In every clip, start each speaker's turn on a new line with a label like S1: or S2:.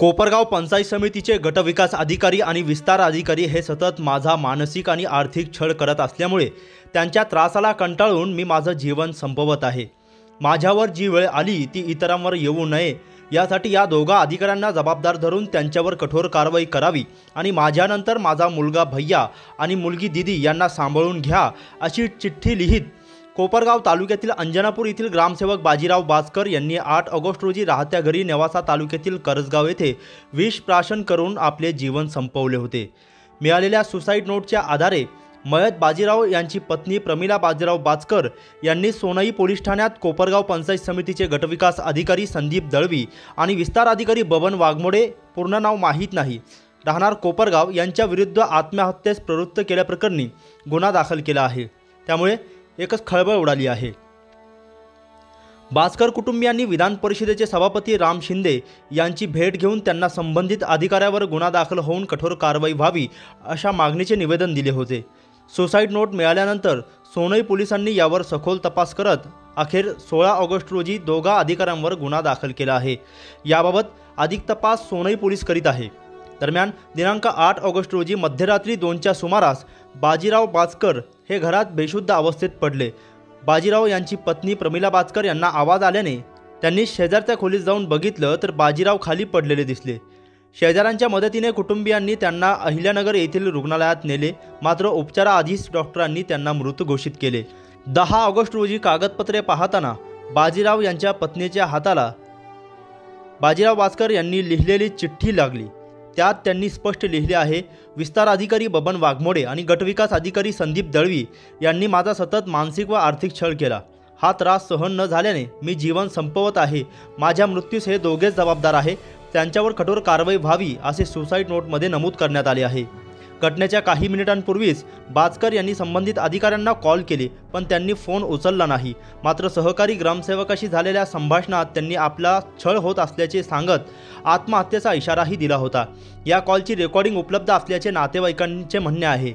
S1: कोपरगाव पंचायत समितीचे गटविकास अधिकारी आणि विस्तार अधिकारी हे सतत माझा मानसिक आणि आर्थिक छळ करत असल्यामुळे त्यांच्या त्रासाला कंटाळून मी माझं जीवन संपवत आहे। माझ्यावर जी वेळ आली ती इतरांवर येऊ नये यासाठी या दोघा अधिकाऱ्यांना जबाबदार धरून त्यांच्यावर कठोर कारवाई करावी आणि माझ्यानंतर माझा मुलगा भैया आणि मुलगी दीदी यांना सांभाळून घ्या अशी चिठ्ठी लिहित कोपरगाव तालुक्यातील अंजनापूर येथील ग्रामसेवक बाजीराव बाचकर यांनी 8 ऑगस्ट रोजी राहत्या घरी नेवासा तालुक्यातील करजगाव येथे विष प्राशन करून आपले जीवन संपवले होते। मिळालेल्या सुसाईड नोटच्या आधारे मयत बाजीराव यांची पत्नी प्रमिला बाजीराव बाचकर यांनी सोनई पोलीस ठाण्यात कोपरगाव पंचायत समितीचे गटविकास अधिकारी संदीप दळवी आणि विस्तार अधिकारी बबन वाघमोडे, पूर्ण नाव माहीत नाही, राहणार कोपरगाव, यांच्या विरुद्ध आत्महत्येस प्रवृत्त केल्याप्रकरणी गुन्हा दाखल केला आहे। त्यामुळे एकच खळबळ उडाली आहे। बाचकर कुटुंबियांनी विधान परिषदेचे सभापती राम शिंदे यांची भेट घेऊन त्यांना संबंधित अधिकाऱ्यावर गुन्हा दाखल होऊन कठोर कारवाई व्हावी अशा मागणीचे निवेदन दिले होते। सुसाईड नोट मिळाल्यानंतर सोनई पोलिसांनी यावर सखोल तपास करत अखेर 16 ऑगस्ट रोजी दोघा अधिकाऱ्यांवर गुन्हा दाखल केला आहे। याबाबत अधिक तपास सोनई पोलीस करीत आहे। दरम्यान दिनांक 8 ऑगस्ट रोजी मध्यरात्री 2च्या सुमारास बाजीराव बाचकर हे घरात बेशुद्ध अवस्थेत पडले। बाजीराव यांची पत्नी प्रमिला बाचकर यांना आवाज आल्याने त्यांनी शेजारच्या खोलीत जाऊन बघितलं तर बाजीराव खाली पडलेले दिसले। शेजाऱ्यांच्या मदतीने कुटुंबियांनी त्यांना अहिल्यानगर येथील रुग्णालयात नेले, मात्र उपचाराआधीच डॉक्टरांनी त्यांना मृत घोषित केले। 10 ऑगस्ट रोजी कागदपत्रे पाहताना बाजीराव यांच्या पत्नीच्या हाताला बाजीराव बाचकर यांनी लिहिलेली चिठ्ठी लागली। त्यात त्यांनी स्पष्ट लिहिले आहे, विस्तार अधिकारी बबन वाघमोडे आणि गटविकास अधिकारी संदीप दळवी यांनी माझा सतत मानसिक व आर्थिक छळ केला। हा त्रास सहन न झाल्याने मी जीवन संपवत आहे। माझ्या मृत्यूस हे दोघेच जबाबदार आहे। त्यांच्यावर कठोर कारवाई व्हावी असे सुसाईड नोटमध्ये नमूद करण्यात आले आहे। घटनेच्या काही मिनिटांपूर्वीच बाचकर यांनी संबंधित अधिकाऱ्यांना कॉल केले, पण त्यांनी फोन उचलला नाही। मात्र सहकारी ग्रामसेवकाशी झालेल्या संभाषणात त्यांनी आपला छळ होत असल्याचे सांगत आत्महत्येचा इशाराही दिला होता। या कॉलची रेकॉर्डिंग उपलब्ध असल्याचे नातेवाईकांचे म्हणणे आहे।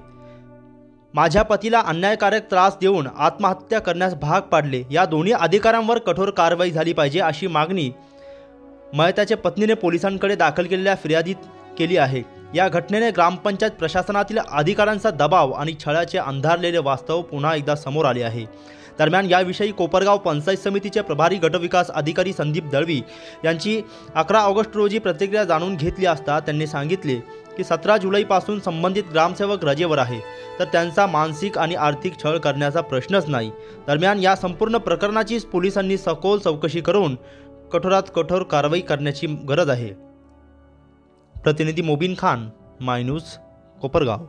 S1: माझ्या पतीला अन्यायकारक त्रास देऊन आत्महत्या करण्यास भाग पाडले। या दोन्ही अधिकाऱ्यांवर कठोर कारवाई झाली पाहिजे अशी मागणी मयताच्या पत्नीने पोलिसांकडे दाखल केलेल्या फिर्यादीत केली आहे। या घटनेने ग्रामपंचायत प्रशासनातील अधिकाऱ्यांचा दबाव आणि छळाचे अंधारलेले वास्तव पुन्हा एकदा समोर आले आहे। दरम्यान याविषयी कोपरगाव पंचायत समितीचे प्रभारी गटविकास अधिकारी संदीप दळवी यांची 11 ऑगस्ट रोजी प्रतिक्रिया जाणून घेतली असता त्यांनी सांगितले की 17 जुलैपासून संबंधित ग्रामसेवक रजेवर आहे, तर त्यांचा मानसिक आणि आर्थिक छळ करण्याचा प्रश्नच नाही। दरम्यान या संपूर्ण प्रकरणाची पोलिसांनी सखोल चौकशी करून कठोरात कठोर कारवाई करण्याची गरज आहे। प्रतिनिधी मोबिन खान, माय न्यूज, कोपरगाव।